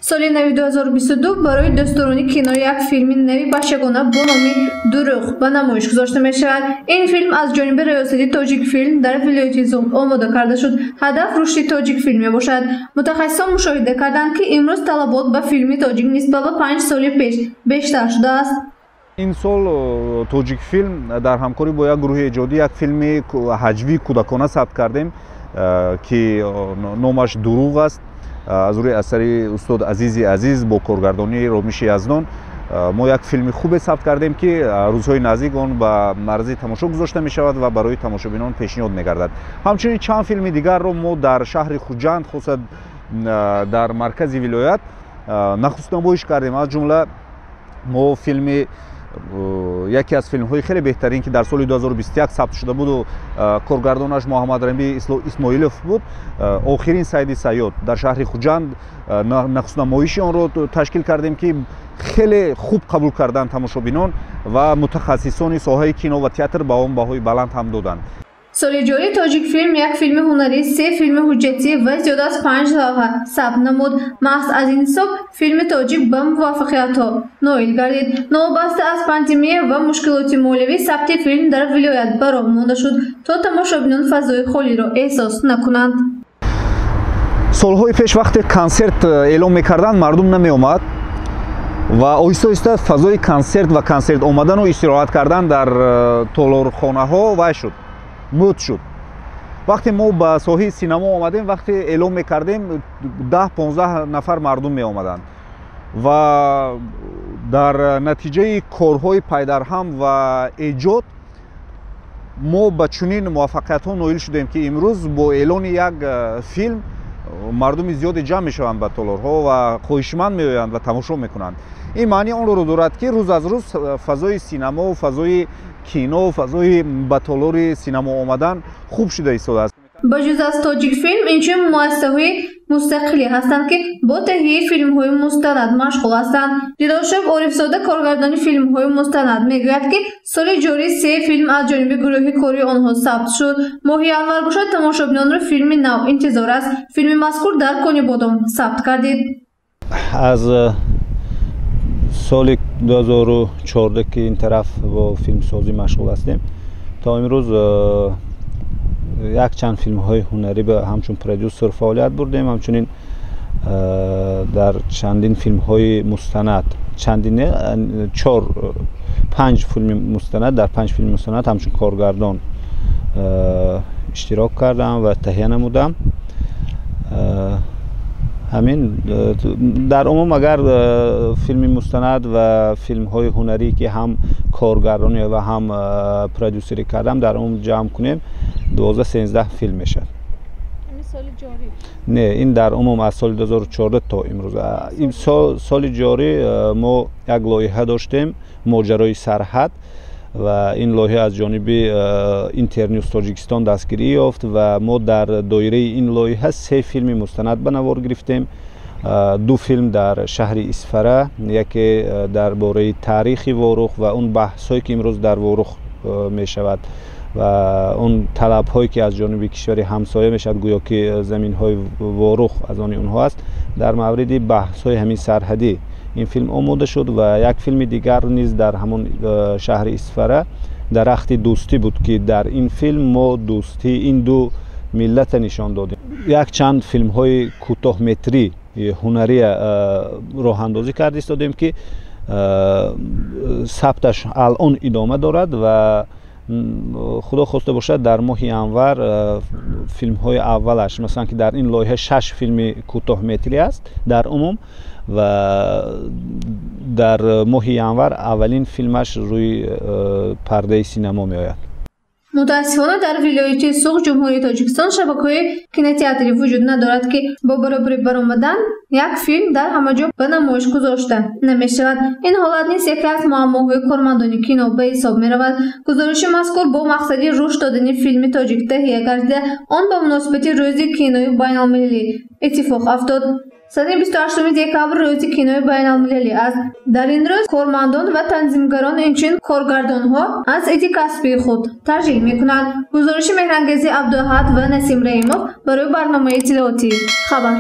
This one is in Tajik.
Соли нави 2022 барои дастурони кинои як филми нави башагона бо номи «Дуруғ» ба намоиш гузошта мешавад. Ин филм аз ҷониби риёсати Тоҷикфилм дар вилояти Зуғд омода карда шуд. Ҳадаф рушди Тоҷикфилм мебошад. Мутахассисон мушоҳида карданд ки имрӯз талабот ба филми тоҷик нисбат ба 5 соли пеш бештар шудааст. ин сол Тоҷикфилм дар ҳамкорӣ бо як гурӯҳи эҷодӣ як филми ҳаҷвии кӯдакона сабт кардем ки номаш «Дуруғ» аст. аз рӯи асари устод Азизи Азиз бо коргардонии Ромиши Яздон мо як филми хубе сабт кардем ки рӯзҳои наздик он ба марзи тамошо гузошта мешавад ва барои тамошобинон пешниҳод мегардад. ҳамчунин чанд филми дигарро мо дар шаҳри Хуҷанд хуsusan дар маркази вилоят нахустнамоиш кардем. аз ҷумла мо филми яке аз филмҳои хеле беҳтарин ки дар соли 2021 сабт шуда буду коргардонаш Муҳаммадрамӣ Исмоилов буд, охирин сайди саёд дар шаҳри Хуҷанд нахустнамоиши онро ташкил кардем ки хеле хуб қабул карданд тамошобинон ва мутахассисони соҳаи кино ва театр ба он баҳои баланд ҳам доданд. соли ҷорӣ Тоҷикфилм як филми ҳунарӣ, 3 филми ҳуҷҷатӣ ва зиёда аз 5 лавҳа сабт намуд. маҳз аз ин ҳисоб филми тоҷик ба муваффақиятҳо ноил гардид. новобаста аз пандемия ва мушкилоти молиявӣ сабти филм дар вилоят бароҳ монда шуд то тамошобинон фазои холиро эҳсос накунанд. солҳои пеш вақте консерт эълон мекарданд мардум намеомад ва оҳиста оҳиста фазои консерт ва консерт омадану истироҳат кардан дар толорхонаҳо вай шуд, мӯд шуд. вақте мо ба соҳаи синамо омадем, вақте эълон мекардем 10-15 нафар мардум меомаданд ва дар натиҷаи корҳои пайдарҳам ва эҷод мо ба чунин муваффақиятҳо ноил шудем ки имрӯз бо эълони як филм мардуми зиёде ҷамъ мешаванд ба толорҳо ва хоҳишманд меоянд ва тамошо мекунанд. ин маъни онро дорад ки рӯз аз рӯз фазои синамо, фазои кино, фазои ба толори синамо омадан хуб шуда истодааст. ба ҷуз аз Тоҷикфилм инчунин муассисаҳои мустақилӣ ҳастанд ки бо таҳияи филмҳои мустанад машғул ҳастанд. Дидоршоҳ Орифзода коргардони филмҳои мустанад мегӯяд ки соли ҷорӣ 3 филм аз ҷониби гурӯҳи кори онҳо сабт шуд. моҳи январ бошад тамошобинонро филми нав интизор аст. филми мазкур дар Кони Бодом сабт гардид. аз соли 2014 ки ин тараф бо филмсозӣ машғул ҳастем то имрӯз якчанд филмҳои ҳунарӣ ҳамчун продюсер фаъолият бурдем, ҳамчунин дар чандин филмҳои мустанад, чандин 4-5 филми мустанад, дар 5 филми мустанад ҳамчун коргардон иштирок кардам ва таҳия намудам. ҳамин дар умум агар филми мустанад ва филмҳои ҳунарӣ ки ҳам коргардонӣ ва ҳам продюсерӣ кардам дар умум ҷамъ кунем 12-13 филм мешавад. не, ин дар умум аз соли 2014 то имрӯз. соли ҷорӣ мо як лоиҳа доштем, моҷарои сарҳад, ва ин лоиҳа аз ҷониби Интерньюз Тоҷикистон дастгирӣ ёфт ва мо дар доираи ин лоиҳа 3 филми мустанад ба навор гирифтем. 2 филм дар шаҳри Исфара, яке дар бораи таърихи Ворух ва он баҳсҳое ки имрӯз дар Ворух мешавад ва он талабҳое ки аз ҷониби кишвари ҳамсоя мешавад, гӯё ки заминҳои Ворух аз они онҳо аст, дар мавриди баҳсҳои ҳамин сарҳадӣ ин филм омода шуд. ва як филми дигар низ дар ҳамон шаҳри Исфара, дарахти дӯстӣ буд ки дар ин филм мо дӯстӣ ин ду миллата нишон додем. якчанд филмҳои кӯтоҳметрӣ ҳунария роҳандозӣ карда истодем ки сабташ алон идома дорад ва худо хоста бошад дар моҳи январ филмҳои аввалаш, масалан ки дар ин лоиҳа 6 филми кӯтоҳметрӣ аст дар умум ва дар моҳи январ аввалин филмаш рӯи пардаи синамо меояд. мутаассифона дар вилояти Суғд ҷумҳурии Тоҷикистон шабакаҳои кинотеатрӣ вуҷуд надорад ки бо баробари баромадан як филм дар ҳама ҷо ба намоиш гузошта намешавад. ин ҳолат низ яке аз муаммоҳои кормандони кино ба ҳисоб меравад. гузориши мазкур бо мақсади рушд додани филми тоҷик таҳия гардида он ба муносибати рӯзи кинои байналмилалӣ иттифоқ афтод. сани 28 декабр рӯзи кинои байналмилалӣ аст. дар ин рӯз кормандон ва танзимгарон инчунин коргардонҳо аз иди касбии худ тарҷеҳ мекунанд. гузориши меҳрангези Абдуаҳад ва Насим Раимов барои барномаи иттилоотӣ хабар.